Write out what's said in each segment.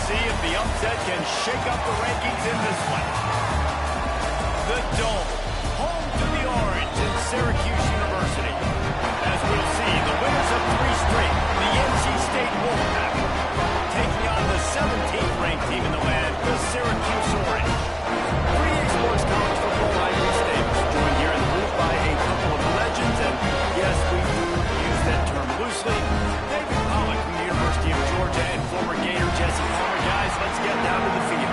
see if the upset can shake up the rankings in this one. The Dome, home to the Orange in Syracuse University. As we'll see, the winners of 3 straight, the NC State Wolfpack, taking on the 17th ranked team in the land, the Syracuse Orange. 3 Sports College Football Ivy States, joined here in the booth by a couple of legends, and yes, we do use that term loosely. David Pollock from the University of Georgia and former Gator Jesse Palmer. Guys, let's get down to the field.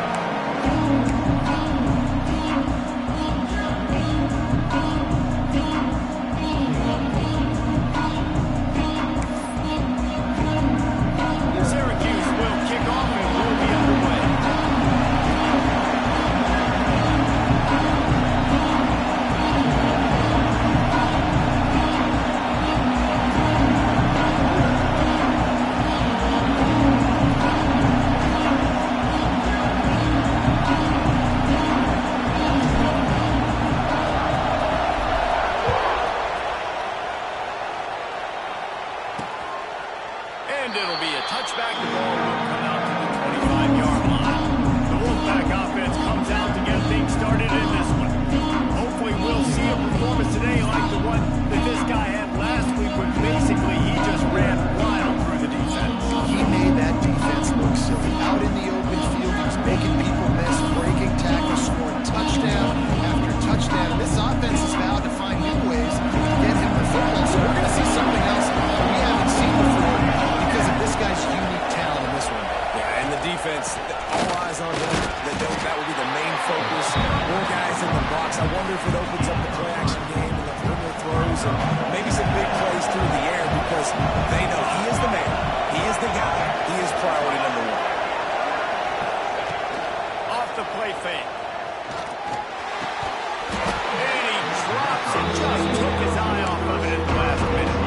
Syracuse will kick off and will be underway. And it'll be a touchback. The ball will come out to the 25-yard line. The Wolfpack offense comes out to get things started in this one. Hopefully we'll see a performance today like the one that this guy had last week, when basically he just ran wild through the defense. He made that defense look silly. Out in the open field, he was making people miss, breaking tackles, scoring touchdown after touchdown. This offense is vowed to find new ways to get him the football. So we're going to see something else we haven't seen before because of this guy's unique talent in this one. Yeah, and the defense, all eyes on them. That will be the main focus. More guys in the box. I wonder if it opens up the play-action game and the perimeter throws and maybe some big plays through the air, because they know he is the man. He is the guy. He is priority number 1. Off the play fake. And he drops it. Just took his eye off of it at the last minute.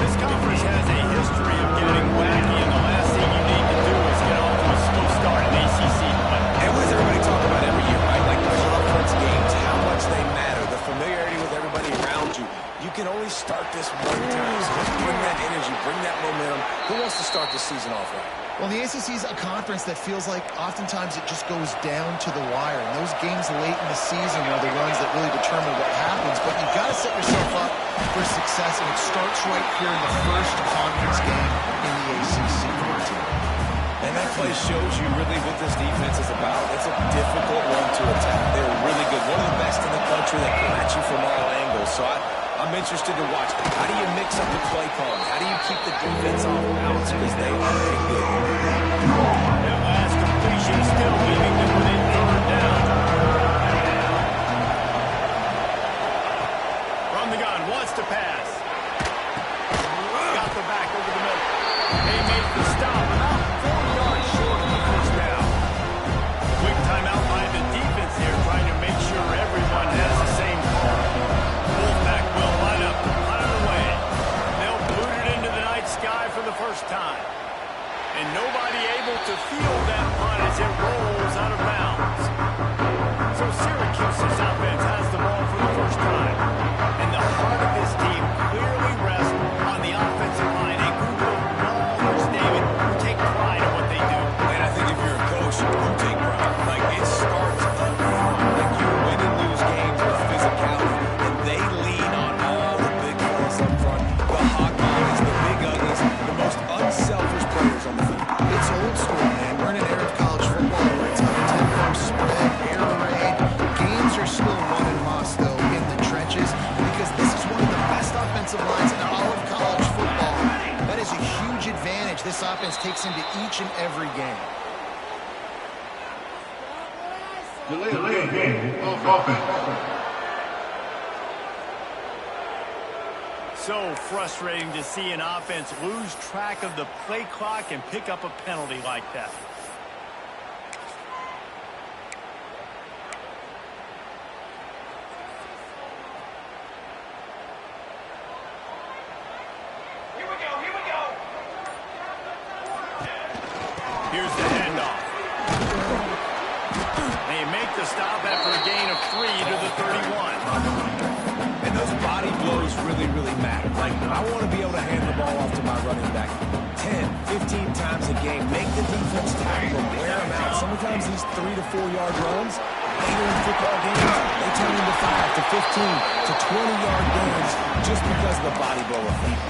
This conference has a history of getting wacky, and the last thing you need to do is get off to a slow start in ACC play. And what does everybody talk about every year, right? Like the conference games, how much they matter, the familiarity with everybody around you. You can only start this one time. So just bring that energy, bring that momentum. Who wants to start the season off right? Well, the ACC is a conference that feels like oftentimes it just goes down to the wire. And those games late in the season are the ones that really determine what happens. But you've got to set yourself up for success, and it starts right here in the first conference game in the ACC for the team. And that play shows you really what this defense is about. It's a difficult one to attack. They're really good. One of the best in the country that come at you from all angles. So I'm interested to watch. How do you mix up the play calling? How do you keep the defense off balance? Because they are very good. That last completion still leaving them with a 3rd down. From the gun, wants to pass. Got the back over the middle. They make the stop. About 4 yards short of the first down. Quick timeout by the defense here, trying to make sure everyone has the same call. Wolfpack will line up, fire away. They'll boot it into the night sky for the first time. And nobody able to field that punt as it rolls out of bounds. So Syracuse's offense has the ball for the first time. And the heart of this team clearly rests on the offensive line. A group of ballers, David, who take pride in what they do. And I think if you're a coach, you take pride. Like, it starts up front. Like, you win and lose games with physicality. And they lean on all the big plays up front. The hot bodies, the big uglies, the most unselfish players on the field. It's old school, man. We're in an era of college football where it's up-tempo, spread, air raid. Games are still won and lost, though, in the trenches, because this is one of the best offensive lines in all of college football. That is a huge advantage this offense takes into each and every game. Delay game of offense. So frustrating to see an offense lose track of the play clock and pick up a penalty like that. Here's the handoff. They make the stop after a gain of 3 to the 31. And those body blows really, really matter. Like, I want to be able to hand the ball off to my running back 10, 15 seen times a game make the defense tackle, wear them out. Sometimes these 3 to 4 yard runs, later in football games, they turn into 5 to 15 to 20-yard gains just because of the body blow effect.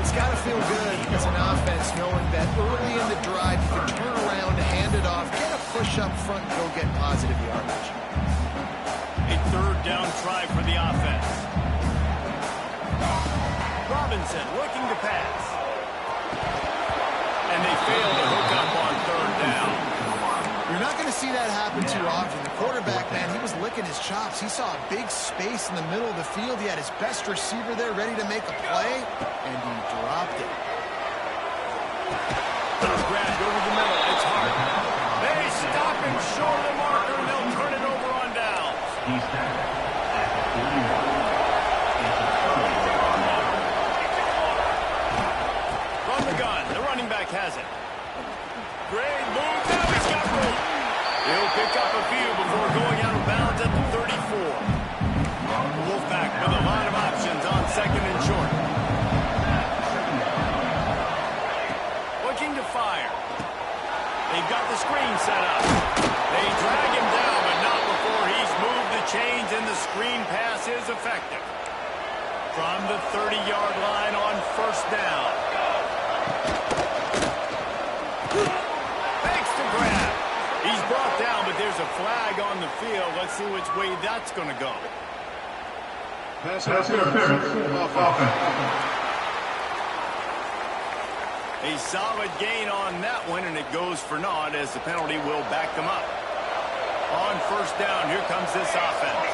It's got to feel good as an offense knowing that early in the drive you can turn around, hand it off, get a push up front, and go get positive yardage. A third down try for the offense. Robinson looking to pass. And they fail to hook up on third down. You're not going to see that happen too often. The quarterback, man, he was licking his chops. He saw a big space in the middle of the field. He had his best receiver there ready to make a play, and he dropped it. Grabbed over the middle. It's hard. They stop him short of the marker, and they'll turn it over on downs. Run the gun. The running back has it. Great move. Now he's got room. He'll pick up a few before going out of bounds at the 34. Wolfpack with a lot of options on second and short. Looking to fire. They've got the screen set up. They drag him down, but not before he's moved the chains, and the screen pass is effective. From the 30-yard line on first down. Thanks to grab. He's brought down, but there's a flag on the field. Let's see which way that's going to go. Pass interference. Offense. A solid gain on that one, and it goes for naught as the penalty will back them up. On first down, here comes this offense.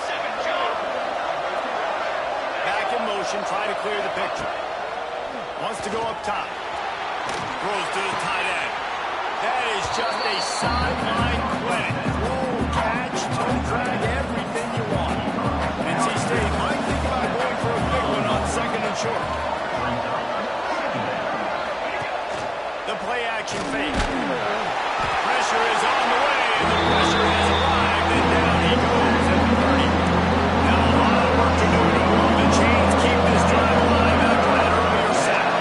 Back in motion, try to clear the picture. Wants to go up top. Throws to the tight end. That is just a sideline clinic. Throw, catch, toe drag, everything you want. NC State might think about going for a big one on second and short. The play action fake. Pressure is on the way, and the pressure has arrived, and down he goes at the 30. Now a lot of work to do to move the chains, keep this drive alive after that earlier sack.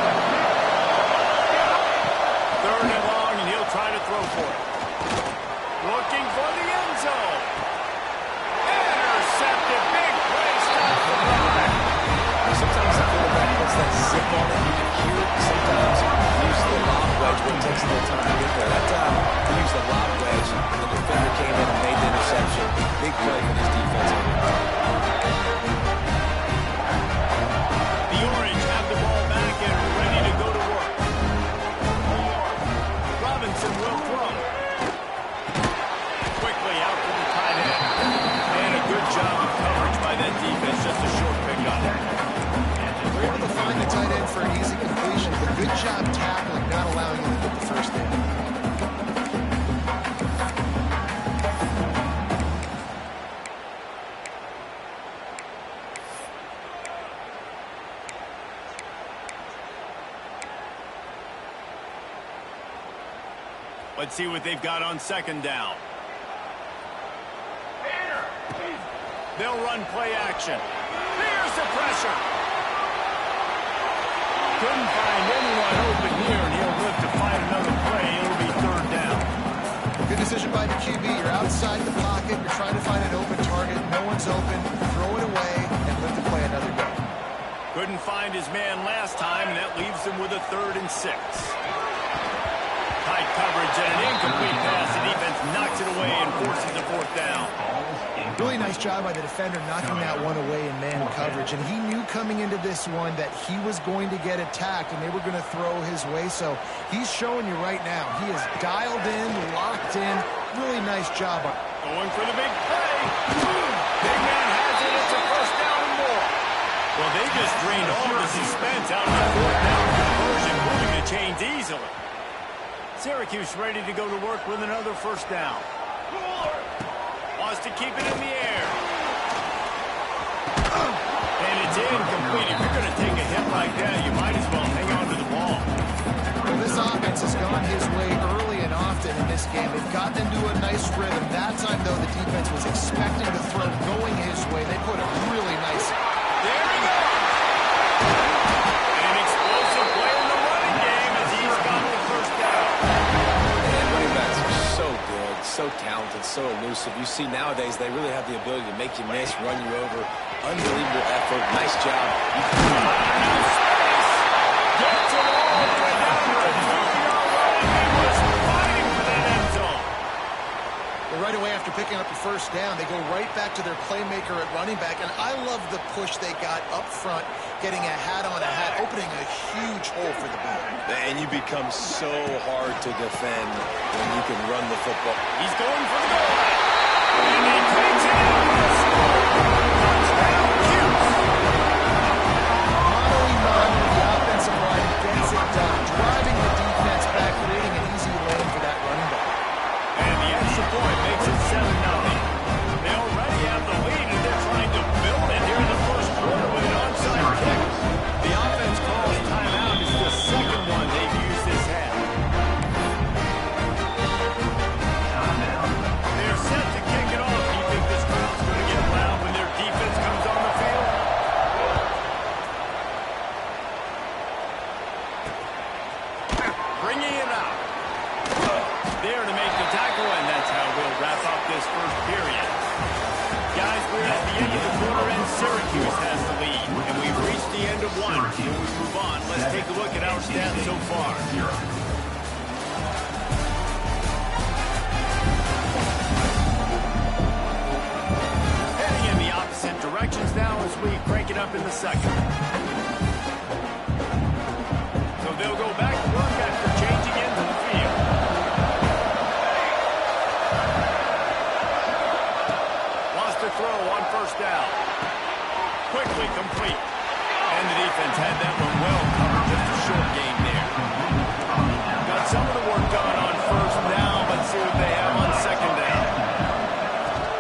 Third and long, and he'll try to throw for it. Looking for the end zone. Intercepted, big play, stop the drive. Sometimes the quarterback puts that zip on it. You can hear it. Sometimes use the lob wedge when it takes a little time to get there. That time, he used the lob wedge, and the defender came in and made the interception. Big play for this defense. The Orange have the ball back and ready to go to work. Robinson will throw. Quickly out to the tight end. And a good job of coverage by that defense. Just a short pickup. They're able to find the tight end for an easy completion, but good job tackling, not allowing him to get the first down. Let's see what they've got on second down. They'll run play action. There's the pressure. Couldn't find anyone open here, and he'll live to find another play. It'll be third down. Good decision by the QB. You're outside the pocket. You're trying to find an open target. No one's open. Throw it away and live to play another go. Couldn't find his man last time, and that leaves him with a 3rd and 6. Tight coverage and an incomplete pass. The defense knocks it away and forces the 4th down. Really nice job by the defender knocking that one away in man coverage. And he knew coming into this one that he was going to get attacked and they were going to throw his way. So he's showing you right now. He is dialed in, locked in. Really nice job. Going for the big play. Big man has it. It's a first down and more. Well, they just drained all the suspense out of the 4th down conversion, moving the chains easily. Syracuse ready to go to work with another first down. Wants to keep it in the air. And it's incomplete. If you're going to take a hit like that, you might as well hang on to the ball. Well, this offense has gone his way early and often in this game. They've gotten into a nice rhythm. That time, though, the defense was expecting the throw going his way. They put it really nice. There he goes. An explosive play in the running game as he's got the first so elusive. You see nowadays they really have the ability to make you miss, run you over. Unbelievable effort. Nice job. Gets it all the way down to the 2-yard line. He was fighting for that end zone. Well, right away after picking up the first down, they go right back to their playmaker at running back, and I love the push they got up front, getting a hat on a hat, opening a huge hole for the back. And you become so hard to defend when you can run the football. He's going for the goal line. And he takes it in for the score. Touchdown, Cuse. Mano, the offensive line gets it done, driving the defense back, creating an easy lane for that running back. And the extra point makes it 7-0. They already have the lead, and they're trying to build it here in the first quarter with an onside kick. The offense calls timeout. It's the second one they've used this half. They're set to kick it off. Do you think this crowd's going to get loud when their defense comes on the field? Bringing it out. There to make the tackle, and that's how we'll wrap up this first period. Guys, we're at the end of the quarter, and Syracuse has the lead. And we've reached the end of one. Before we move on, let's take a look at our stats so far. Heading in the opposite directions now as we crank it up in the second. So they'll go back to work after changing into the field. Wants to throw on first down. Quickly complete. And the defense had that one well covered. Just a short gain there. Got some of the work done on first down. Let's see what they have on second down.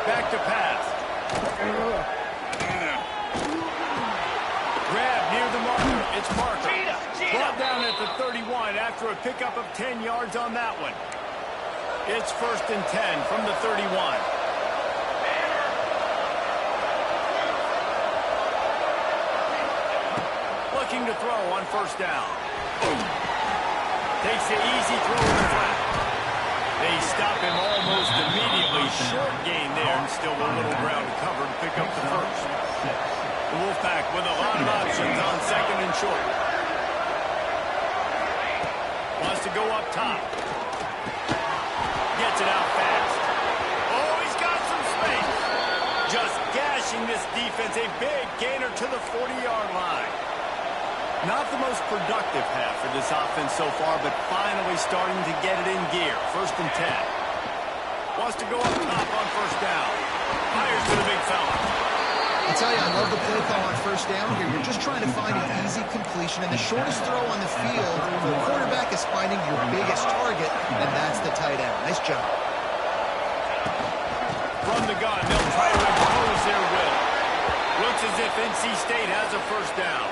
Back to pass. Grab near the marker. It's Parker. Brought down at the 31 after a pickup of 10 yards on that one. It's 1st and 10 from the 31. Looking to throw on first down. Takes the easy throw in the flat. They stop him almost immediately. Short gain there, and still a little ground to cover to pick up the first. The Wolfpack with a lot of options on second and short. Wants to go up top. Gets it out fast. Oh, he's got some space. Just gashing this defense. A big gainer to the 40-yard line. Not the most productive half for this offense so far, but finally starting to get it in gear. 1st and 10. Wants to go up top on first down. Fires to the big fella. I tell you, I love the play call on first down here. You're just trying to find an easy completion, and the shortest throw on the field for a quarterback is finding your biggest target, and that's the tight end. Nice job. From the gun, they'll try to impose their will. Looks as if NC State has a first down.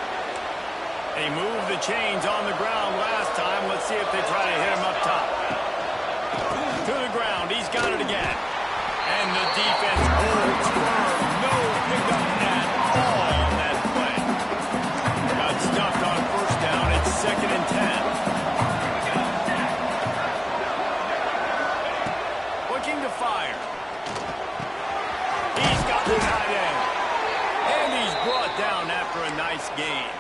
They moved the chains on the ground last time. Let's see if they try to hit him up top. To the ground. He's got it again. And the defense holds firm. No pickup at all on that play. Got stuffed on first down. It's 2nd and 10. Looking to fire. He's got the tight end. And he's brought down after a nice gain.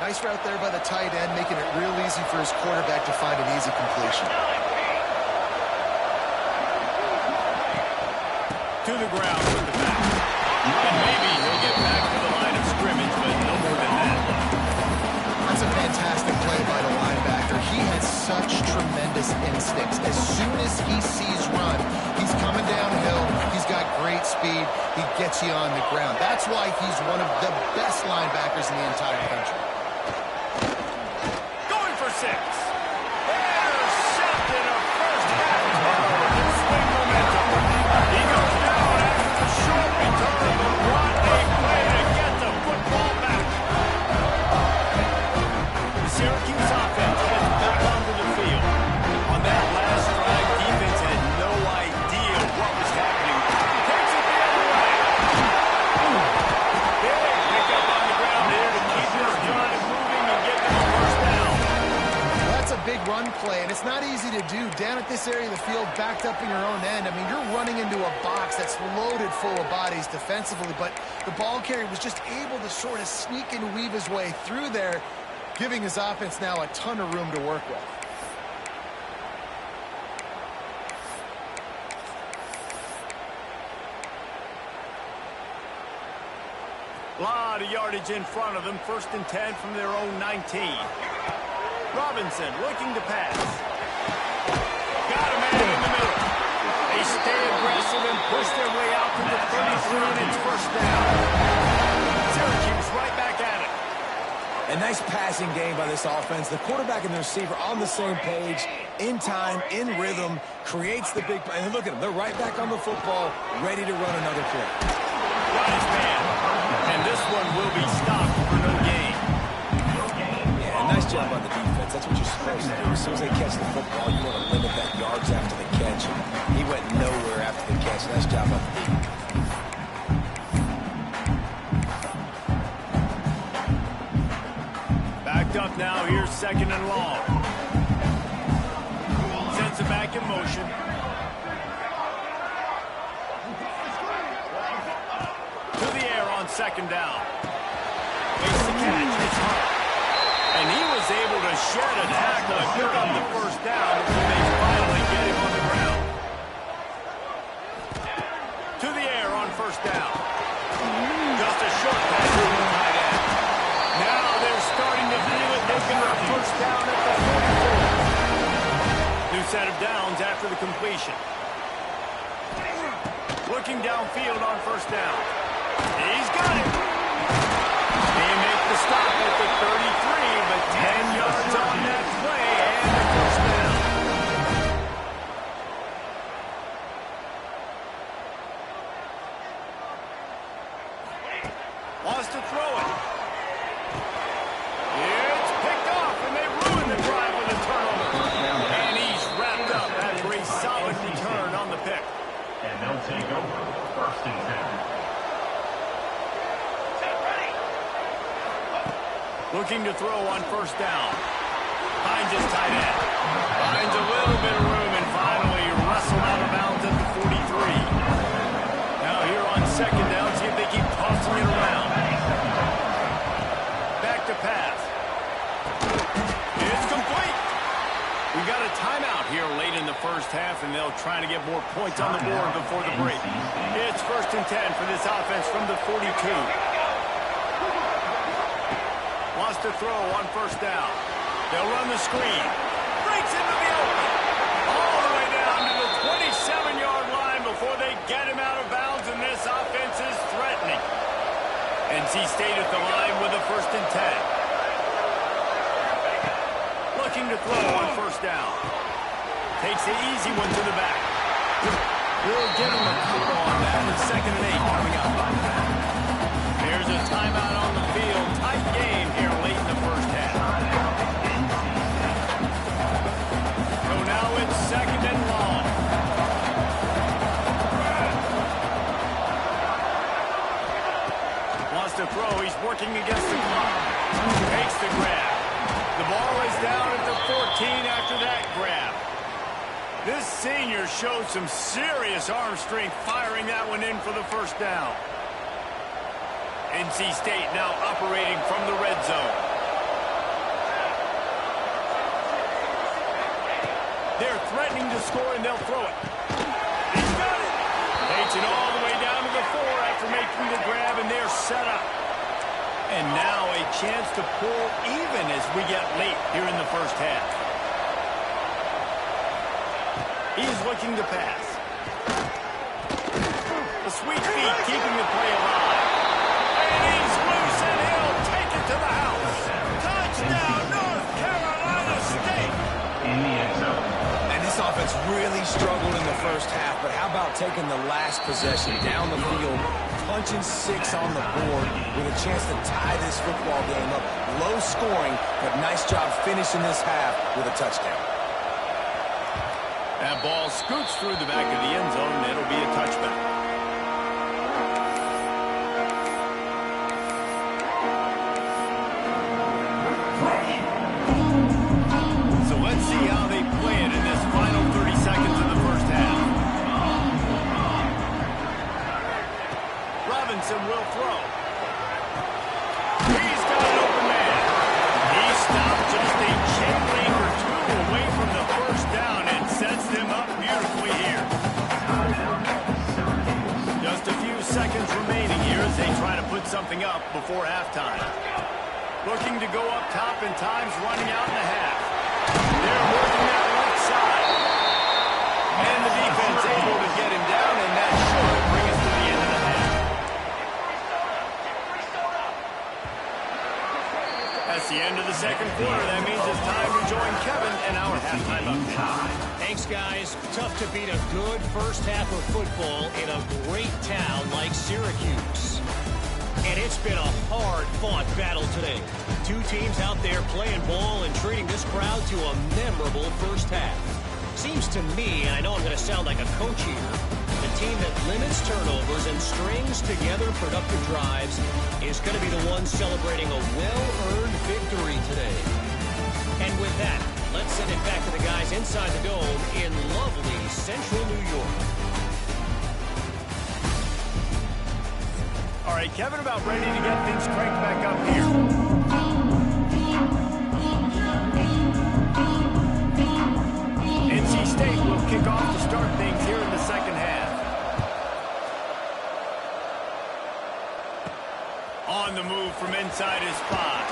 Nice route there by the tight end, making it real easy for his quarterback to find an easy completion. To the ground with the back. And maybe he'll get back to the line of scrimmage, but no more than that. That's a fantastic play by the linebacker. He has such tremendous instincts. As soon as he sees run, he's coming downhill. He's got great speed. He gets you on the ground. That's why he's one of the best linebackers in the entire country. Going for 6. Intercepted a first half turnover to swing momentum. He goes down after the short return, but what a play to get the football back. The Syracuse offense gets back onto the field. On that last drive, defense had no idea what was happening. Takes it the other way. Big pickup on the ground here to keep this drive moving and get them a first down. That's play, and it's not easy to do down at this area of the field, backed up in your own end. I mean, you're running into a box that's loaded full of bodies defensively, but the ball carrier was just able to sort of sneak and weave his way through there, giving his offense now a ton of room to work with. A lot of yardage in front of them. 1st and 10 from their own 19. Robinson looking to pass. Got a man in the middle. They stay aggressive and push their way out to the 33, and it's 1st down. Syracuse right back at it. A nice passing game by this offense. The quarterback and the receiver on the same page, in time, in rhythm, creates the big play. And look at them. They're right back on the football, ready to run another play. Got his man. And this one will be stopped for no gain. Yeah, nice job on the defense. That's what you're supposed to do. As soon as they catch the football, you want to limit that yards after the catch. He went nowhere after the catch. Nice job on the defense. Backed up now. Here's 2nd and long. Sends it back in motion. To the air on 2nd down. Makes the catch. It's hard. And he was able to shed a tackle and pick up the 1st down before they finally get him on the ground. To the air on 1st down. Just a short pass to the tight end. Now they're starting to feel it. They've got a 1st down at the 44. New set of downs after the completion. Looking downfield on 1st down. He's got it. They make the stop at the 33, but 10 yards on that play and the 1st down. Wants to throw it. It's picked off, and they ruin the drive with a turnover. And he's wrapped up after a solid return on the pick. And they'll take over 1st and 10. Looking to throw on 1st down. Finds his tight end. Finds a little bit of room and finally wrestled out of bounds at the 43. Now here on 2nd down, see if they keep tossing it around. Back to pass. It's complete. We got a timeout here late in the 1st half, and they'll try to get more points on the board before the break. It's 1st and 10 for this offense from the 42. Wants to throw on 1st down. They'll run the screen. Breaks into the open. All the way down to the 27-yard line before they get him out of bounds, and this offense is threatening. NC State at the line with a 1st and 10. Looking to throw on 1st down. Takes the easy one to the back. We'll give him a couple on that with 2nd and 8 coming up. There's a timeout on the field. Tight game here late in the 1st half. So now it's 2nd and long. Wants to throw. He's working against the clock. Takes the grab. The ball is down at the 14 after that grab. This senior showed some serious arm strength firing that one in for the 1st down. NC State now operating from the red zone. They're threatening to score, and they'll throw it. He's got it. Takes it all the way down to the 4 after making the grab, and they're set up. And now a chance to pull even as we get late here in the 1st half. He's looking to pass. The sweet feet keeping the play alive. And he's loose, and he'll take it to the house. Touchdown, North Carolina State. In the end zone. And this offense really struggled in the 1st half, but how about taking the last possession down the field, punching 6 on the board with a chance to tie this football game up. Low scoring, but nice job finishing this half with a touchdown. That ball scoots through the back of the end zone, and it'll be a touchback. So let's see how they go up top, and time's running out in the half. They're working that left side. And the defense able to get him down, and that should bring us to the end of the half. That's the end of the second quarter. That means it's time to join Kevin and our halftime update. Thanks, guys. Tough to beat a good first half of football in a great town like Syracuse. And it's been a hard-fought battle today. Two teams out there playing ball and treating this crowd to a memorable first half. Seems to me, and I know I'm going to sound like a coach here, the team that limits turnovers and strings together productive drives is going to be the one celebrating a well-earned victory today. And with that, let's send it back to the guys inside the dome in lovely central New York. All right, Kevin, about ready to get things cranked back up here. NC State will kick off to start things here in the second half. On the move from inside his spot.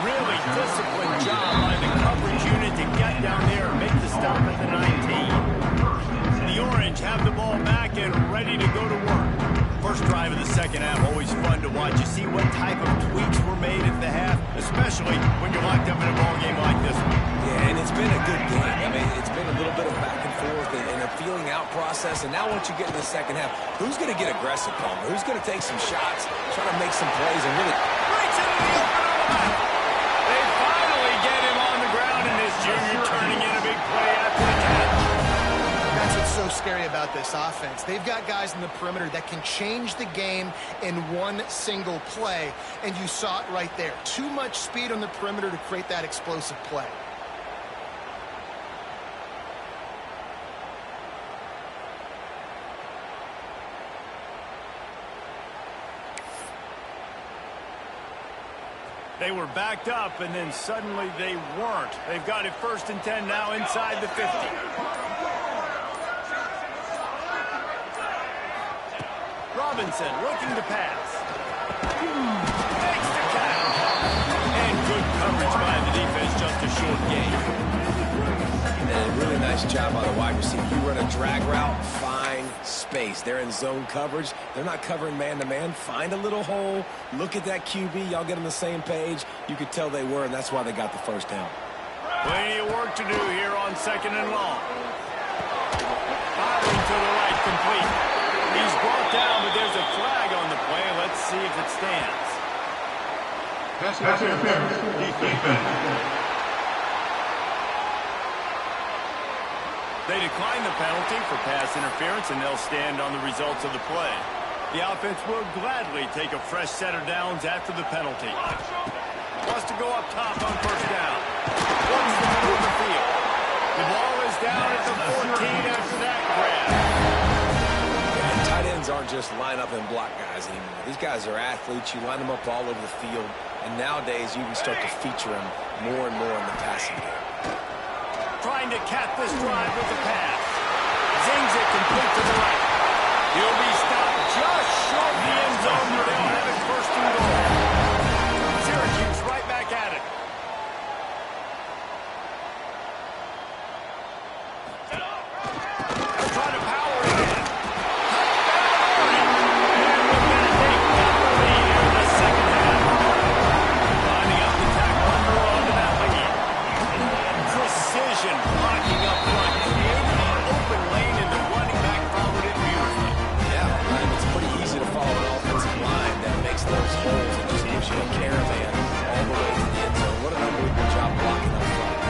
Really disciplined job by the coverage unit to get down there and make the stop at the 19. The Orange have the ball back and ready to go to work. First drive of the second half, always fun to watch. You see what type of tweaks were made at the half, especially when you're locked up in a ball game like this one. Yeah, and it's been a good game. I mean, it's been a little bit of back and forth and a feeling out process. And now once you get into the second half, who's going to get aggressive, Palmer? Who's going to take some shots, try to make some plays, and really... Breaks into the open. They finally get him on the ground, and this junior turning in a big play after the catch. That's what's so scary about this offense. They've got guys in the perimeter that can change the game in one single play, and you saw it right there. Too much speed on the perimeter to create that explosive play. They were backed up, and then suddenly they weren't. They've got it 1st and 10 now inside the 50. Robinson looking to pass. Makes the catch. And good coverage by the defense, just a short gain. And a really nice job by the wide receiver. You run a drag route, find space. They're in zone coverage. They're not covering man-to-man. Find a little hole. Look at that QB. Y'all get on the same page. You could tell they were, and that's why they got the first down. Plenty of work to do here on 2nd and long. Firing to the right, complete. He's brought down, but there's a flag on the play. Let's see if it stands. Pass interference. Defense. They decline the penalty for pass interference, and they'll stand on the results of the play. The offense will gladly take a fresh set of downs after the penalty. Wants to go up top on 1st down. Wants the middle of the field. The ball is down at the 14 after that grab. And tight ends aren't just line up and block guys anymore. These guys are athletes. You line them up all over the field. And nowadays, you can start to feature them more and more in the passing game. Trying to cap this drive with the pass. Zings it complete to the right. He'll be stopped just short of the end zone, but they'll have it 1st and goal. Syracuse right back at it. They're trying to power it in. Touchdown! And with that, they got the lead in the second half. Lining up to tack one more onto that lead. Precision blocking up front, creating an open lane, and the running back followed it beautifully. Yeah, right. It's pretty easy to follow an offensive line that makes those holes and just gives you a caravan all the way to the end zone. What an unbelievable job blocking up front.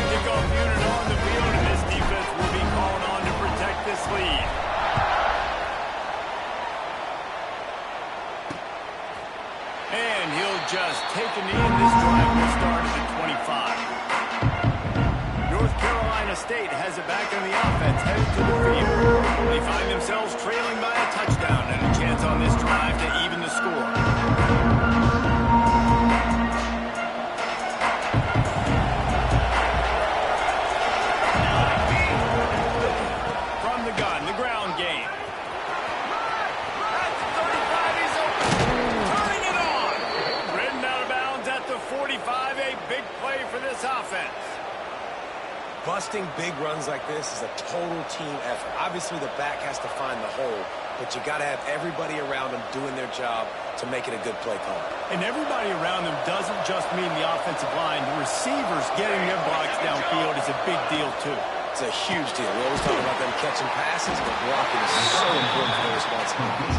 Kickoff unit on the field, and this defense will be called on to protect this lead. And he'll just take a knee, and this drive will start at the 25. North Carolina State has it back on the offense, headed to the field. They find themselves trailing by a touchdown and a chance on this drive to even the score. From the gun, the ground game. That's 35, he's open. Busting big runs like this is a total team effort. Obviously, the back has to find the hole, but you got to have everybody around them doing their job to make it a good play call. And everybody around them doesn't just mean the offensive line. The receivers getting their blocks downfield is a big deal, too. It's a huge deal. We always talk about them catching passes, but blocking is so important for their responsibilities.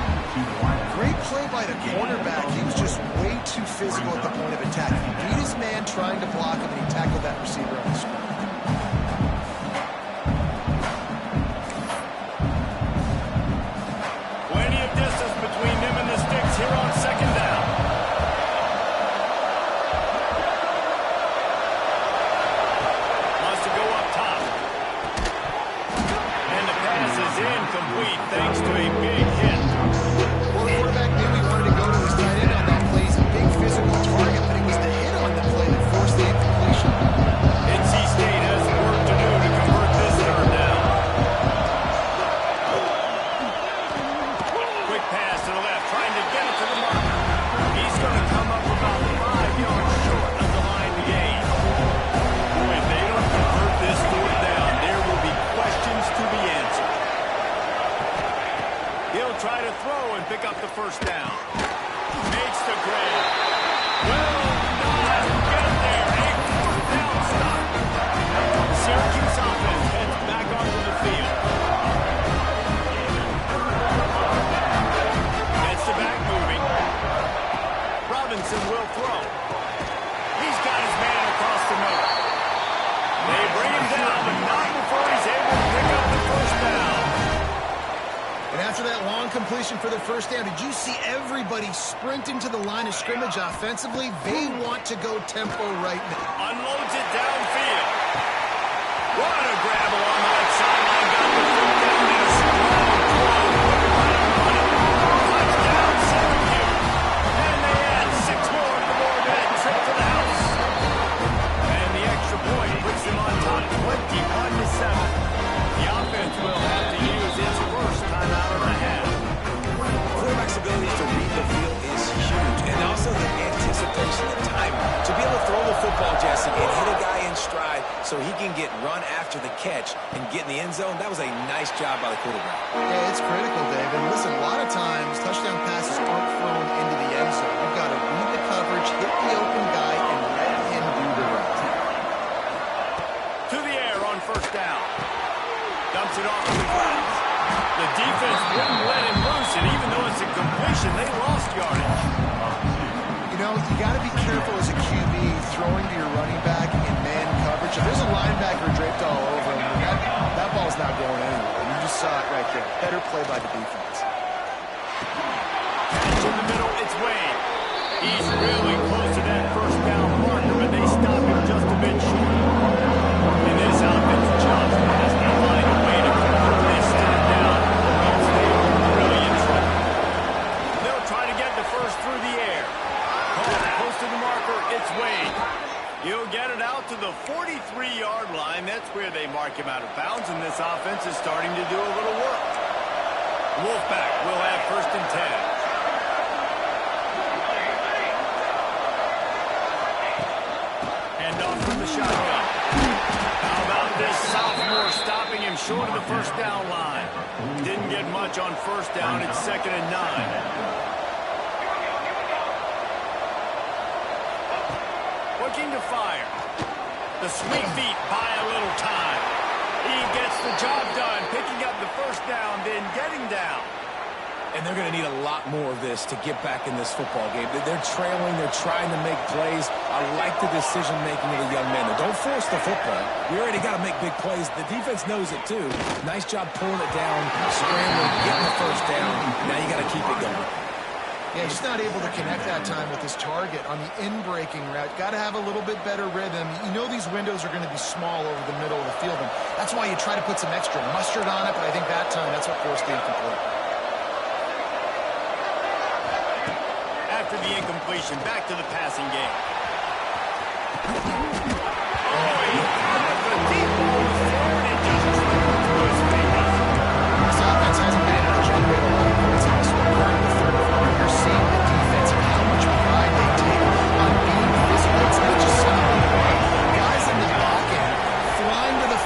Great play by the cornerback. He was just way too physical at the point of attack. He beat his man trying to block him, and he tackled that receiver on the screen. Plenty of distance between them and the sticks here on second down. Wants to go up top. And the pass is incomplete thanks to a big hit. Well, the quarterback knew he wanted to go to his tight end on that play. He's a big physical target, but it was the hit on the play that forced the incompletion. NC State has work to do to convert this third down. Quick pass to the left, trying to get it to the mark. He's going to come up about 5 yards short of the line to gain. Boy, if they don't convert this fourth down, there will be questions to be answered. He'll try to throw and pick up the first down. Makes the grab. Well, not get there. A fourth down stop. The Syracuse offense heads back onto the field. Gets the back moving. Robinson will throw. He's got his man across the middle. They bring him down, but not before he's able to pick up the first down. And after that long completion for the first down, did you see everybody sprinting to the line of scrimmage offensively? They want to go tempo right now. Unloads it downfield. What a grab along the left sideline. Got the foot down and a strong throw. Touchdown, Syracuse. And they add 6 more to the more-minute trip to the house. And the extra point puts them on top 21-7. The offense will have to use its first timeout of the half. Quarterback's ability to read the field is huge, and also the anticipation, the timing. To be able to throw the football, Jesse, and hit a guy in stride so he can get run after the catch and get in the end zone, that was a nice job by the quarterback. Yeah, it's critical, Dave. And listen, a lot of times touchdown passes aren't thrown into the end zone. You've got to read the coverage, hit the open guy, and let him do the rest. To the air on first down. Dumps it off to the ground. The defense wouldn't let him loose, and even though it's a completion, they lost yardage. You know, you got to be careful as a QB throwing to your running back in man coverage. If there's a linebacker draped all over him, that ball's not going anywhere. You just saw it right there. Better play by the defense. Catch in the middle, it's Wade. He's really close to that first down marker, but they stop him just a bit short. And this offensive job has to find a way to convert this third down, or else they are really in trouble. They'll try to get the first through the air. Close to the marker, it's Wade. He'll get it out to the 43-yard line. That's where they mark him out of bounds, and this offense is starting to do a little work. Wolfpack will have first and 10. Handoff from the shotgun. How about this sophomore stopping him short of the first down line? Didn't get much on first down. It's 2nd and 9. Looking to fire. The sweep beat by a little time. He gets the job done, picking up the first down, then getting down. And they're going to need a lot more of this to get back in this football game. They're trailing. They're trying to make plays. I like the decision-making of the young men. Don't force the football. You already got to make big plays. The defense knows it, too. Nice job pulling it down, scrambling, getting the first down. Now you got to keep it going. Yeah, he's not able to connect that time with his target on the in-breaking route. Got to have a little bit better rhythm. You know these windows are going to be small over the middle of the field, and that's why you try to put some extra mustard on it, but I think that time that's what forced the incomplete. After the incompletion, back to the passing game. This offense hasn't been able to generate a lot of points in this one. During the third quarter, you're seeing the defense and how much pride they take on being physical. It's not just stopping the run. Guys in the back end flying to the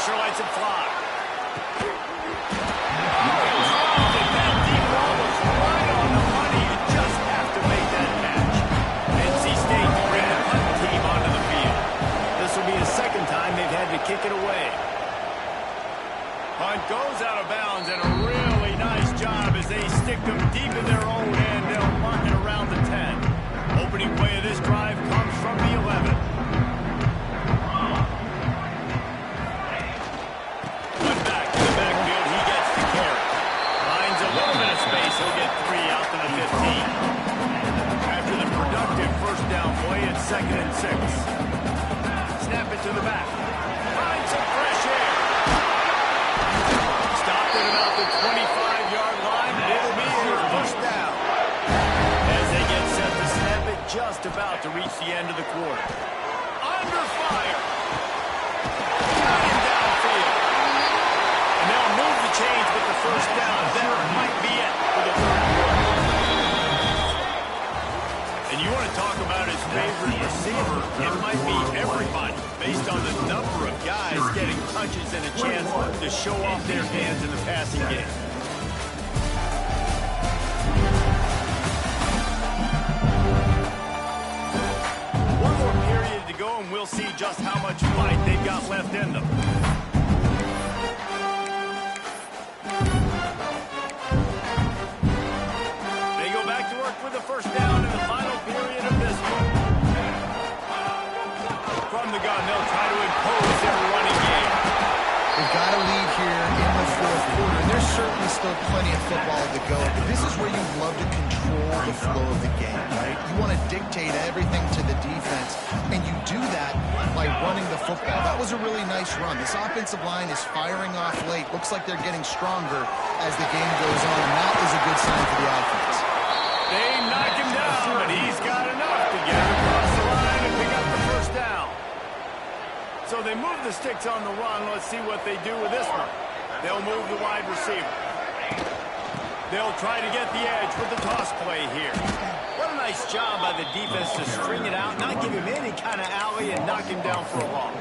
pressure lets it fly. That deep ball was right on the money. You just have to make that catch. NC State bring the punt team onto the field. This will be the second time they've had to kick it away. Punt goes out of bounds, and a really nice job as they stick them deep in their own end. They'll mark it around the 10. Opening play of this drive comes from the 11. One back to the backfield. He gets the carry. Finds a little bit of space. He'll get 3 out to the 15. After the productive first down play, it's 2nd and 6. Snap it to the back. Finds some fresh air. Stopped at about the 25-yard line. It'll be his first down. As they get set to snap it, just about to reach the end of the quarter. Under fire. Got him downfield. And they'll move the chains with the first down. That might be it for the third quarter. And you want to talk about his favorite receiver, it might be everybody, based on the number of guys getting touches and a chance to show off their hands in the passing game. One more period to go, and we'll see just how much fight they've got left in them. They go back to work with the first down in the final period of this one. From the gun, they'll try to impose their running game. They've got a lead here in the fourth quarter, and there's certainly still plenty of football to go. But this is where you love to control the flow of the game, right? You want to dictate everything to the defense, and you do that by running the football. That was a really nice run. This offensive line is firing off late. Looks like they're getting stronger as the game goes on, and that is a good sign for the offense. They knock him down, but he's got enough to get him across the line and pick up the first down. So they move the sticks on the run. Let's see what they do with this one. They'll move the wide receiver. They'll try to get the edge with the toss play here. What a nice job by the defense to string it out, not give him any kind of alley, and knock him down for a loss.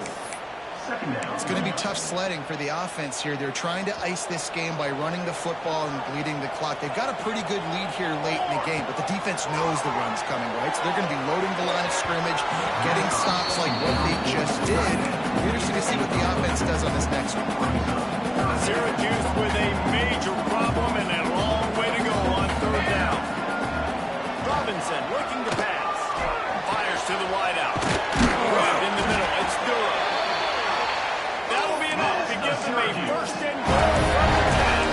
It's going to be tough sledding for the offense here. They're trying to ice this game by running the football and bleeding the clock. They've got a pretty good lead here late in the game, but the defense knows the run's coming, right? So they're going to be loading the line of scrimmage, getting stops like what they just did. Interesting to see what the offense does on this next one. Syracuse with a major problem and a long way to go on third down. Robinson looking to pass. Fires to the wideout. Grabbed in the middle. It's Durham. That'll be enough to give them a first and goal from the 10.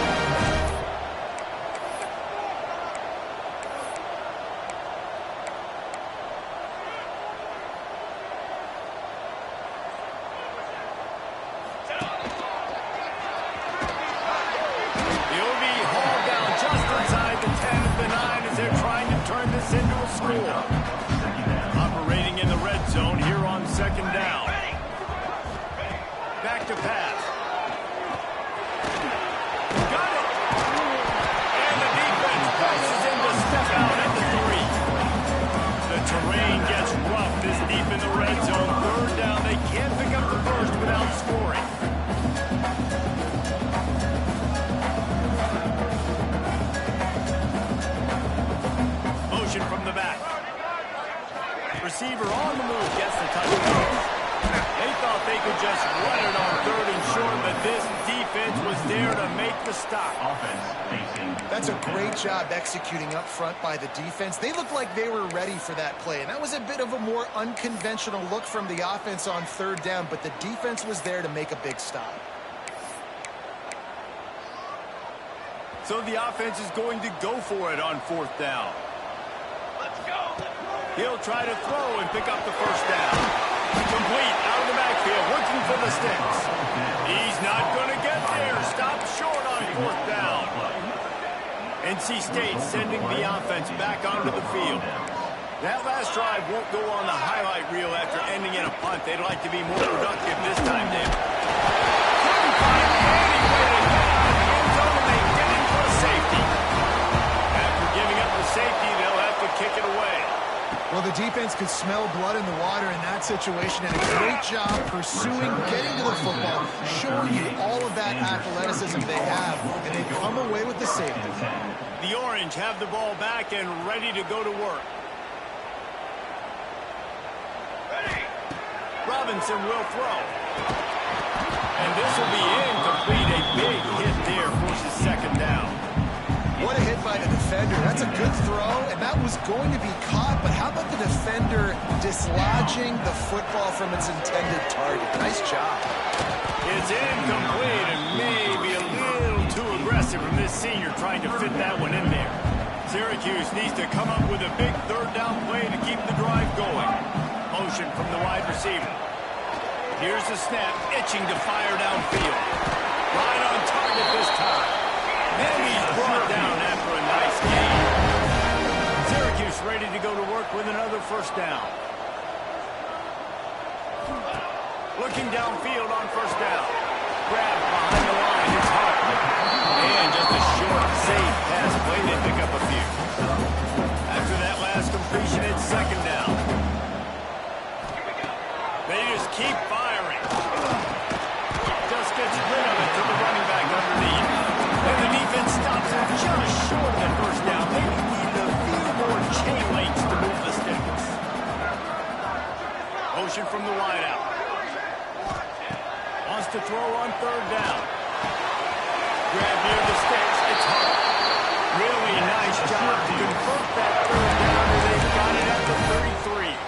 He'll be hauled down just inside the 10 of the 9 as they're trying to turn this into a score. Operating in the red zone here on second down. Back to pass. Got it. And the defense forces him to step out at the 3. The terrain gets rough this deep in the red zone. Third down. They can't pick up the first without scoring. Motion from the back. Receiver on the move gets the touchdown. They thought they could just run it on third and short, but this defense was there to make the stop. That's a great job executing up front by the defense. They looked like they were ready for that play, and that was a bit of a more unconventional look from the offense on third down, but the defense was there to make a big stop. So the offense is going to go for it on fourth down. Let's go. He'll try to throw and pick up the first down. Complete out of the backfield, looking for the sticks. He's not going to get there. Stopped short on fourth down. NC State sending the offense back onto the field. That last drive won't go on the highlight reel after ending in a punt. They'd like to be more productive this time, Dave. Couldn't find any way to get out of the end zone, and they get in for a safety. After giving up the safety, they'll have to kick it away. Well, the the defense could smell blood in the water in that situation, and a great job pursuing, getting to the football, showing you all of that athleticism they have, and they come away with the safety. The Orange have the ball back and ready to go to work. Robinson will throw. And this will be incomplete. A big hit there forces second down. What a hit by the defender. That's a good throw, and that was going to be caught, but how about the defender dislodging the football from its intended target? Nice job. It's incomplete and maybe a little too aggressive from this senior trying to fit that one in there. Syracuse needs to come up with a big third down play to keep the drive going. Motion from the wide receiver. Here's the snap, itching to fire downfield. Right on target this time. And he's brought down after a nice gain. Syracuse ready to go to work with another first down. Looking downfield on first down. Grab behind the line, it's hard. And just a short, safe pass play, they pick up a few. After that last completion, it's second down. They just keep firing. Just gets rid of it to the running back underneath. And the defense stops him just short of that first down. They need a few more chain links to move the sticks. Motion from the wideout. Wants to throw on third down. Grab near the sticks. It's hard. Really nice job to convert that third down, and they've got it at the 33.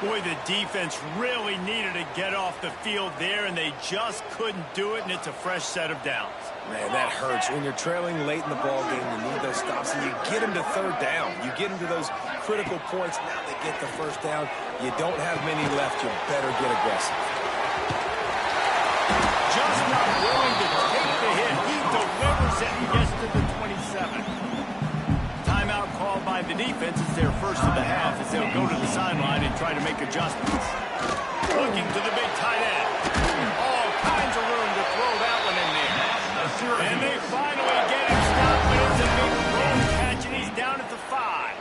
Boy, the defense really needed to get off the field there, and they just couldn't do it, and it's a fresh set of downs. Man, that hurts. When you're trailing late in the ball game, you need those stops, and you get them to third down. You get them to those critical points. Now they get the first down. You don't have many left. You better get aggressive. Just not willing to take the hit. He delivers it and gets to the 27. Timeout called by the defense. It's their first of the half as they'll go to the sideline and try to make adjustments. Looking to the big tight end. All kinds of room to throw that one in there. And they finally get him stopped, but it's a big throw catch, and he's down at the 5.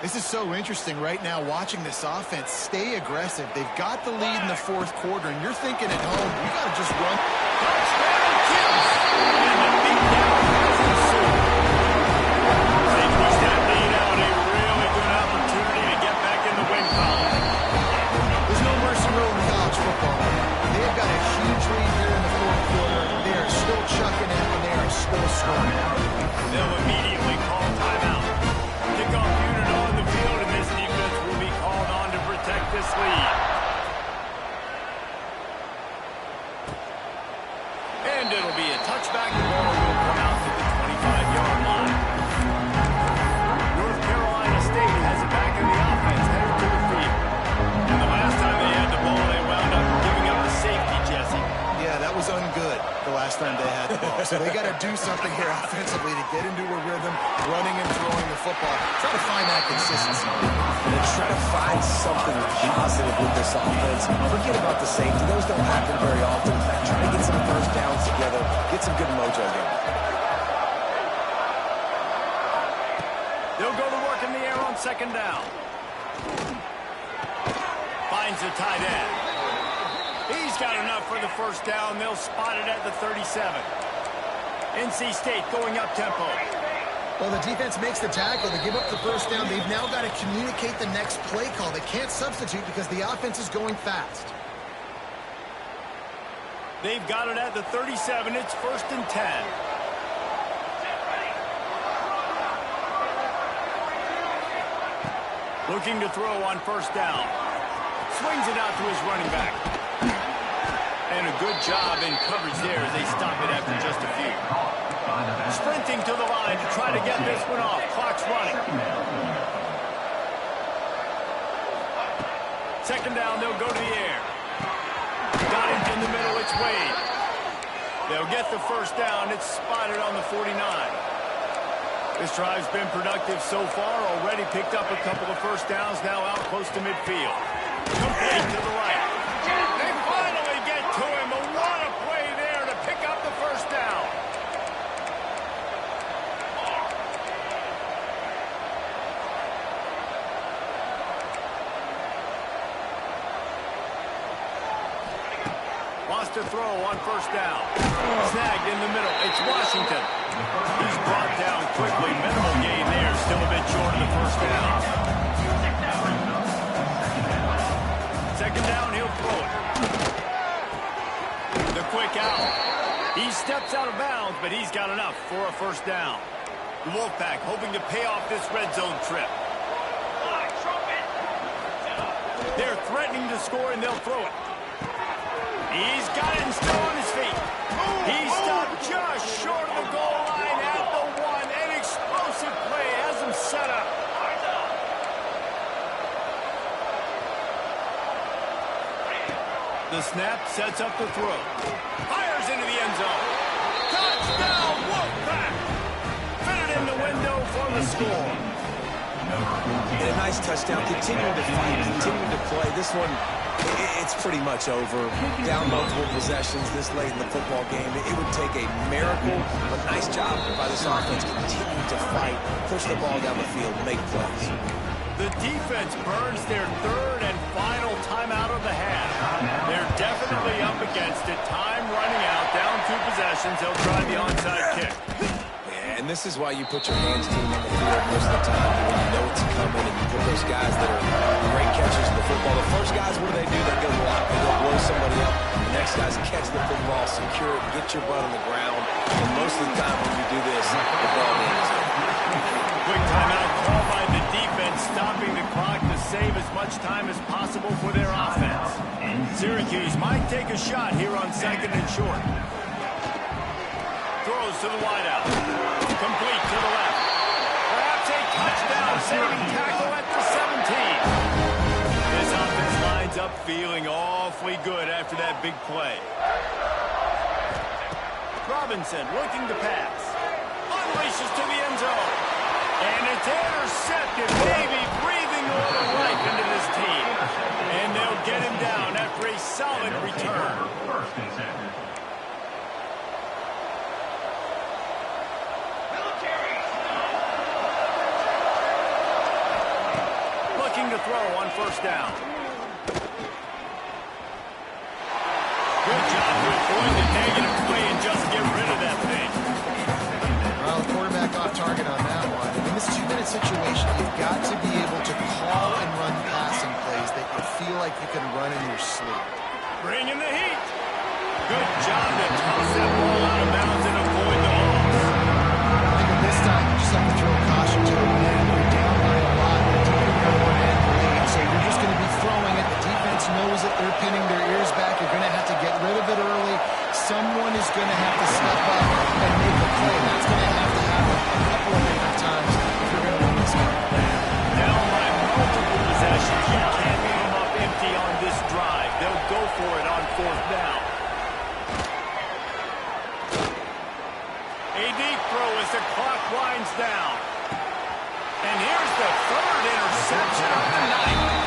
This is so interesting right now watching this offense stay aggressive. They've got the lead in the fourth quarter, and you're thinking at home, you got to just run. Touchdown, Chiefs! And the beatdown has ensued. Safeties that lead out, a really good opportunity to get back in the win column. There's no mercy rule in college football. They've got a huge lead here in the fourth quarter. They are still chucking it, and they are still scoring. They'll immediately call timeout. Kickoff unit on the field, and this defense will be called on to protect this lead. And it'll be a touchback. The ball will come out to the 25-yard line. North Carolina State has it back in the offense, headed to the field. And the last time they had the ball, they wound up giving up a safety, Jesse. Yeah, that was ungood the last time they had the ball. So they got to do something here offensively to get into a rhythm, running and throwing the football. Try to find that consistency. And try to find something positive with this offense. Forget about the safety. Those don't happen very often. Try to get some first downs together. Get some good mojo going. They'll go to work in the air on second down. Finds the tight end. He's got enough for the first down. They'll spot it at the 37. NC State going up tempo. Well, the defense makes the tackle. They give up the first down. They've now got to communicate the next play call. They can't substitute because the offense is going fast. They've got it at the 37. It's 1st and 10. Looking to throw on first down. Swings it out to his running back. And a good job in coverage there as they stop it after just a few. Sprinting to the line to try to get this one off. Clock's running. Second down, they'll go to the air. Got it in the middle, it's Wade. They'll get the first down. It's spotted on the 49. This drive's been productive so far. Already picked up a couple of first downs, now out close to midfield. Complete to the right. They finally get to him. What a play there to pick up the first down. to throw on first down. Snagged in the middle. It's Washington. He's brought down quickly. Minimal gain there. Still a bit short of the first down. Second down, he'll throw it. The quick out. He steps out of bounds, but he's got enough for a first down. The Wolfpack hoping to pay off this red zone trip. They're threatening to score, and they'll throw it. He's got it and still on his feet. He stopped just short of the goal line at the one. An explosive play has him set up. The snap sets up the throw. Fires into the end zone. Touchdown, Wolfpack! Fitted in the window for the score. And a nice touchdown. Continuing to fight, continuing to play. This one, it's pretty much over. Down multiple possessions this late in the football game. It would take a miracle, but nice job by this offense. Continue to fight, push the ball down the field, make plays. The defense burns their third and final timeout of the half. They're definitely up against it. Time running out, down 2 possessions. They'll try the onside kick. And this is why you put your hands team on the field most of the time when you know it's coming, and you put those guys that are great catchers of the football. The first guys, what do? They go block. They go blow somebody up. The next guys catch the football, secure it, get your butt on the ground. And most of the time when you do this, the ball game is over. Quick timeout called by the defense, stopping the clock to save as much time as possible for their offense. Syracuse might take a shot here on second and short. Throws to the wideout. Complete to the left. Perhaps a touchdown, saving tackle at the 17. This offense lines up feeling awfully good after that big play. Robinson looking to pass. Unleashes to the end zone. And it's intercepted. Maybe breathing a little life into this team. And they'll get him down after a solid return. First and 10. To throw on first down. Good job to avoid the negative play and just get rid of that thing. Well, the quarterback off target on that one. In this 2-minute situation, you've got to be able to call and run passing plays that you feel like you can run in your sleep. Bring in the heat. Good job to toss that ball out of bounds and avoid the loss. I think at this time, you just have to throw caution to the wind. You're down by a lot. So you're just going to be throwing it. The defense knows it. They're pinning their ears back. You're going to have to get rid of it early. Someone is going to have to step up and make a play. That's going to have to happen a couple of different times if you're going to win this game. Down by multiple possessions. You can't leave them up empty on this drive. They'll go for it on fourth down. A deep throw as the clock winds down. And here's the third interception of the night.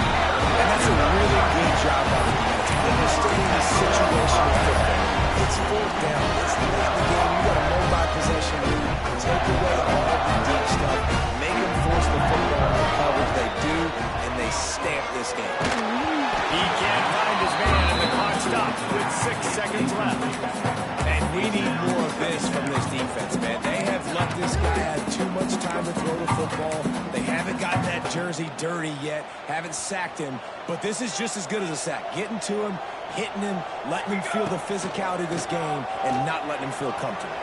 And that's a really good job by the defense. Understanding the situation of football. It's fourth down. It's late in the game. You got a multi-possession lead. Take away all of the deep stuff. Make them force the football into coverage. They do, and they stamp this game. He can't find his man, and the clock stops with 6 seconds left. And we need more of this from this defense, man. They have let this guy have too much time to throw the football. They haven't gotten that jersey dirty yet, haven't sacked him, but this is just as good as a sack. Getting to him, hitting him, letting him feel the physicality of this game, and not letting him feel comfortable.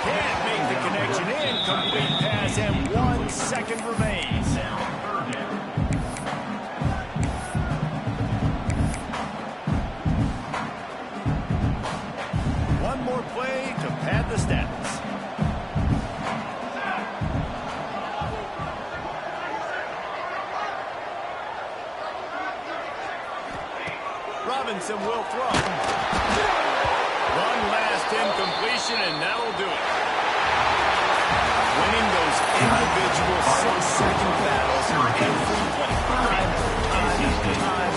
Can't make the connection. Incomplete pass, and 1 second remains. One more play to pad the stats. Robinson will throw. One last incompletion, and that'll do it. Winning those individual 6-second battles every play. Time,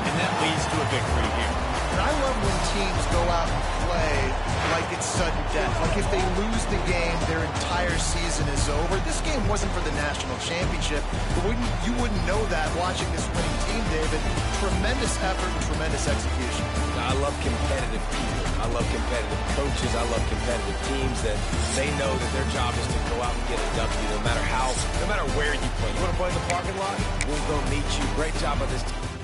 and that leads to a victory here. And I love when teams go out and play like it's sudden death. Like if they lose the game, their entire season is is over. This game wasn't for the national championship, but you wouldn't know that watching this winning team, David. Tremendous effort and tremendous execution. I love competitive people. I love competitive coaches. I love competitive teams that they know that their job is to go out and get a W no matter where you play. You want to play in the parking lot? We'll go meet you. Great job by this team.